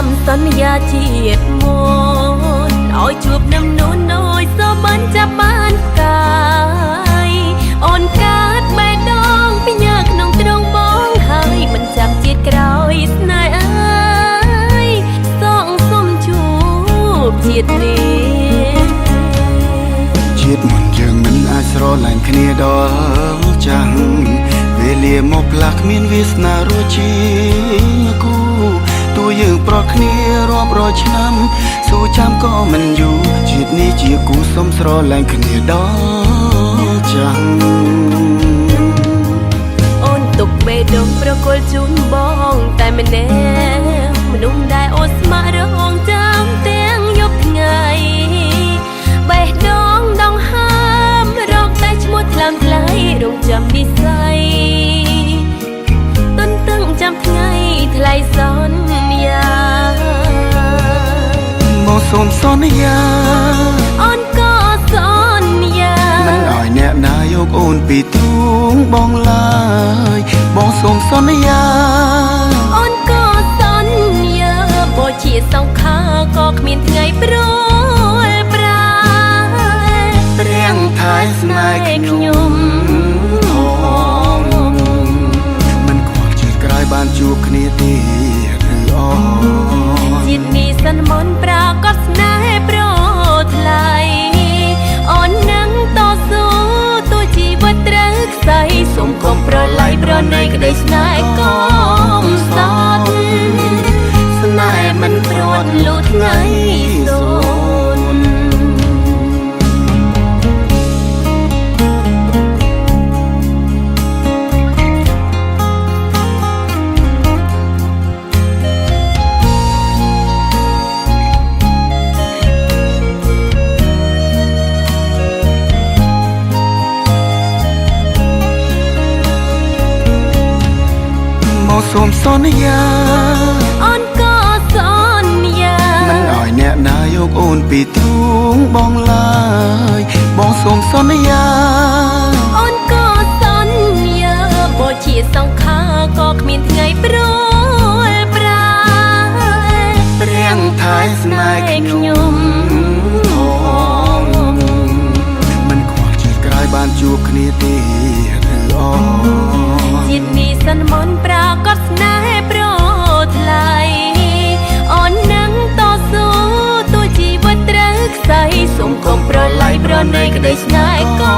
ำสัญญาជាតិមុនឲ្យជួបនឹងនូនឲ្យសបានចាប់បានកាយអូនកើតបេះដូងពីញើក្នុងទ្រង់បងហើយមិនចាំជាតិក្រោយស្នេហ៍អើយសងសុំជួបជាតិនេះជាតិមុនយើងមិនអាចស្រឡាញ់គ្នាដល់ចាស់វេលាមកផ្លាស់គ្មានវាសនារួចជាគូតួយើងប្រត់គ្នារាប់រយឆ្នាំសូចាំក៏មិនយូរជាតិនេះជាគូសុំស្រឡាញ់គ្នាដល់ចាស់អូនទុកបេះដូងប្រគល់ជូនបងតែម្នាក់មនុស្សដែលអូនស្ម័គ្ររងចាំទាំងយប់ថ្ងៃបេះដូងដងហើមរកតែឈ្មោះថ្លើមថ្លៃរងចាំនិស្ស័យទន្ទឹងចាំថ្ងៃថ្លៃសន្យាមកសូមសន្យាអូនក៏សន្យាមិនឲ្យអ្នកណាយកអូនពីទ្រូងបងឡើយបងសូមសន្យាអូនក៏សន្យាបើជាសង្ខារក៏គ្មានថ្ងៃព្រួលប្រាព្រះថែស្នេហ៍ខ្ញុំមិនខ្វល់ជាតិក្រោយបានជួបគ្នាទេឬអជាតិនេះសិនមុនប្រាកដស្នេហ៍ប្រថ្លៃអូននឹងតស៊ូទោះជីវិតត្រូវខ្សែសូមកុំប្រឡ័យប្រណីក្តីស្នេហ៍កុំសត់ស្នេហ៍មិនព្រាត់លុះថ្ងៃសូន្យសូមសន្យាអូនក៏សន្យាមិនឲ្យអ្នកណាយកអូនពីទ្រូងបងឡើយបងសូមសន្យាអូនក៏សន្យាបើជាសង្ខារក៏គ្មានថ្ងៃព្រួលប្រាព្រះថែស្នេហ៍ខ្ញុំមិនខ្វល់ជាតិក្រោយបានជួបគ្នាទេឬអជាតិនេះសិនមុនប្រាកដស្នេហ៍ប្រថ្លៃអូននឹងតស៊ូទោះជីវិតត្រូវខ្សែសូមកុំប្រឡ័យប្រណីក្តីស្នេហ៍កុ